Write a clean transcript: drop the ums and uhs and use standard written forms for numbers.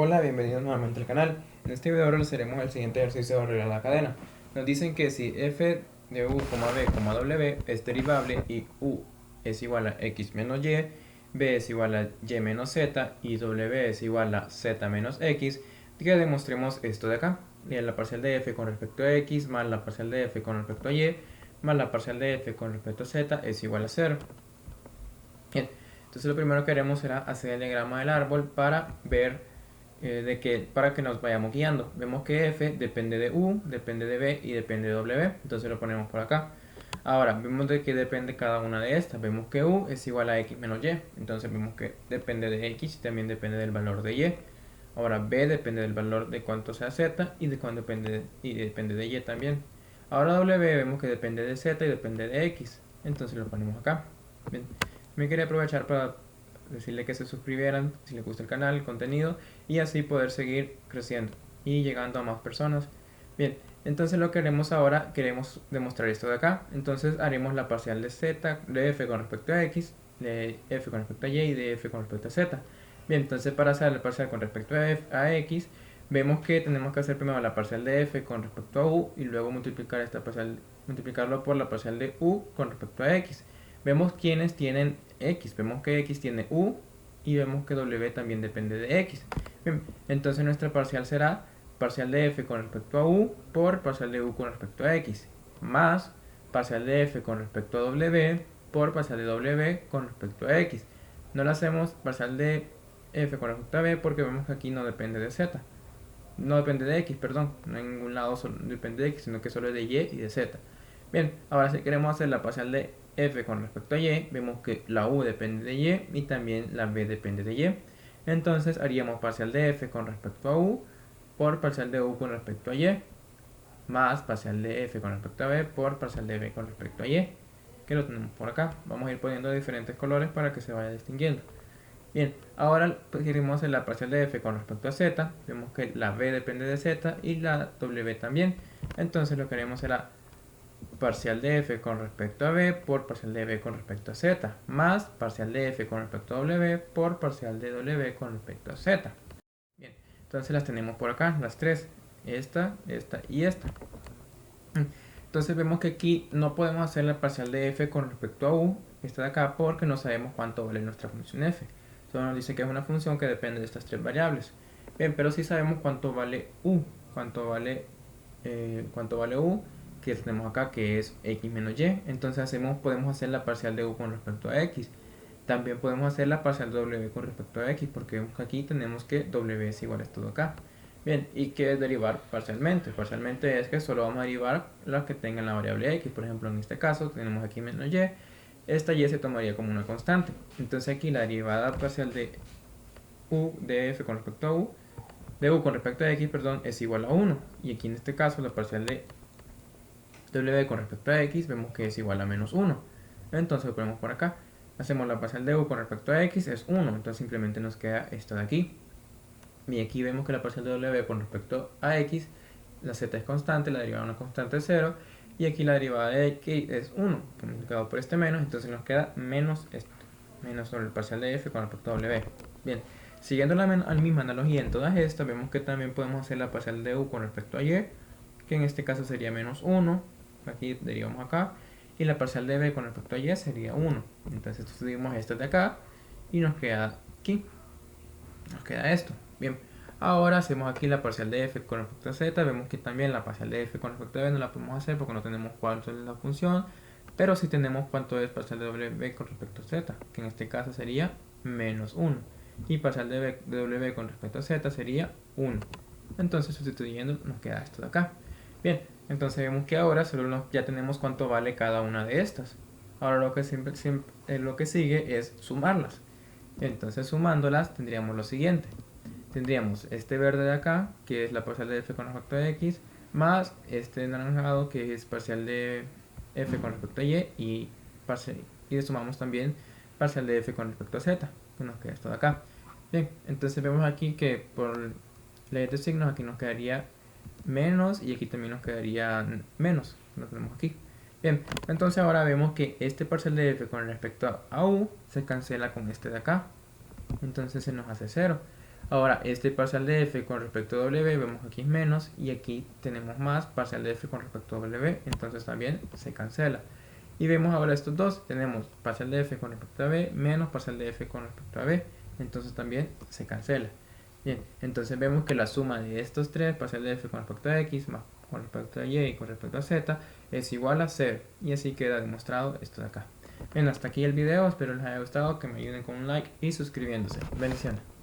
Hola, bienvenidos nuevamente al canal. En este video realizaremos el siguiente ejercicio de arreglar la cadena. Nos dicen que si f de u, b, w es derivable y u es igual a x menos y, b es igual a y menos z y w es igual a z menos x, que demostremos esto de acá. Bien, la parcial de f con respecto a x más la parcial de f con respecto a y más la parcial de f con respecto a z es igual a 0. Bien, entonces lo primero que haremos será hacer el diagrama del árbol para ver para que nos vayamos guiando. Vemos que f depende de u, depende de b y depende de w, entonces lo ponemos por acá. Ahora, vemos de qué depende cada una de estas. Vemos que u es igual a x menos y, entonces vemos que depende de x y también depende del valor de y. Ahora, b depende del valor de cuánto sea z y de cuánto depende de y también. Ahora w vemos que depende de z y depende de x, entonces lo ponemos acá. Bien, me quería aprovechar para decirle que se suscribieran si les gusta el canal, el contenido, y así poder seguir creciendo y llegando a más personas. Bien, entonces lo que haremos ahora, queremos demostrar esto de acá. Entonces haremos la parcial de z, de f con respecto a x, de f con respecto a y de f con respecto a z. Bien, entonces para hacer la parcial con respecto a x, vemos que tenemos que hacer primero la parcial de f con respecto a u y luego multiplicar esta parcial, multiplicarlo por la parcial de u con respecto a x. Vemos quiénes tienen x, vemos que x tiene u y vemos que w también depende de x. Bien, entonces nuestra parcial será parcial de f con respecto a u por parcial de u con respecto a x, más parcial de f con respecto a w por parcial de w con respecto a x. No lo hacemos parcial de f con respecto a b porque vemos que aquí no depende de z. No depende de x, perdón. No en ningún lado depende de x, sino que solo es de y y de z. Bien, ahora si queremos hacer la parcial de f con respecto a y, vemos que la u depende de y también la b depende de y. Entonces haríamos parcial de f con respecto a u por parcial de u con respecto a y, más parcial de f con respecto a b por parcial de b con respecto a y, que lo tenemos por acá. Vamos a ir poniendo diferentes colores para que se vaya distinguiendo. Bien, ahora pues, queremos hacer la parcial de f con respecto a z. Vemos que la b depende de z y la w también. Entonces lo que haremos será parcial de f con respecto a b por parcial de b con respecto a z, más parcial de f con respecto a w por parcial de w con respecto a z. Bien, entonces las tenemos por acá, las tres, esta y esta. Entonces vemos que aquí no podemos hacer la parcial de f con respecto a u, esta de acá, porque no sabemos cuánto vale nuestra función f. Solo nos dice que es una función que depende de estas tres variables. Bien, pero sí sabemos cuánto vale u, cuánto vale u, que tenemos acá, que es x menos y. Entonces podemos hacer la parcial de u con respecto a x. También podemos hacer la parcial de w con respecto a x, porque vemos que aquí tenemos que w es igual a esto de acá. Bien, ¿y qué es derivar parcialmente? Parcialmente es que solo vamos a derivar las que tengan la variable x. Por ejemplo, en este caso tenemos aquí menos y. Esta y se tomaría como una constante. Entonces aquí la derivada parcial de u de f con respecto a u, de u con respecto a x, perdón, es igual a 1. Y aquí en este caso la parcial de w con respecto a x vemos que es igual a menos 1. Entonces lo ponemos por acá. Hacemos la parcial de u con respecto a x es 1. Entonces simplemente nos queda esto de aquí. Y aquí vemos que la parcial de w con respecto a x, la z es constante, la derivada de una constante es 0. Y aquí la derivada de x es 1, multiplicado por este menos, entonces nos queda menos esto, menos sobre el parcial de f con respecto a w. Bien, siguiendo la misma analogía en todas estas, vemos que también podemos hacer la parcial de u con respecto a y, que en este caso sería menos 1, aquí derivamos acá, y la parcial de b con respecto a y sería 1. Entonces subimos esto de acá y nos queda aquí, nos queda esto. Bien, ahora hacemos aquí la parcial de f con respecto a z. Vemos que también la parcial de f con respecto a b no la podemos hacer porque no tenemos cuánto es la función, pero sí tenemos cuánto es parcial de w con respecto a z, que en este caso sería menos 1. Y parcial de w con respecto a z sería 1. Entonces sustituyendo nos queda esto de acá. Bien, entonces vemos que ahora solo ya tenemos cuánto vale cada una de estas. Ahora lo que sigue es sumarlas. Entonces sumándolas tendríamos lo siguiente. Tendríamos este verde de acá, que es la parcial de f con respecto a x, más este naranjado, que es parcial de f con respecto a y, y le sumamos también parcial de f con respecto a z, que nos queda esto de acá. Bien, entonces vemos aquí que por ley de signos aquí nos quedaría menos y aquí también nos quedaría menos, lo tenemos aquí. Bien, entonces ahora vemos que este parcial de f con respecto a u se cancela con este de acá, entonces se nos hace 0. Ahora, este parcial de f con respecto a w, vemos aquí es menos y aquí tenemos más parcial de f con respecto a w, entonces también se cancela. Y vemos ahora estos dos, tenemos parcial de f con respecto a b menos parcial de f con respecto a b, entonces también se cancela. Bien, entonces vemos que la suma de estos tres, parcial de f con respecto a x más con respecto a y y con respecto a z, es igual a 0. Y así queda demostrado esto de acá. Bien, hasta aquí el video, espero les haya gustado, que me ayuden con un like y suscribiéndose. Bendiciones.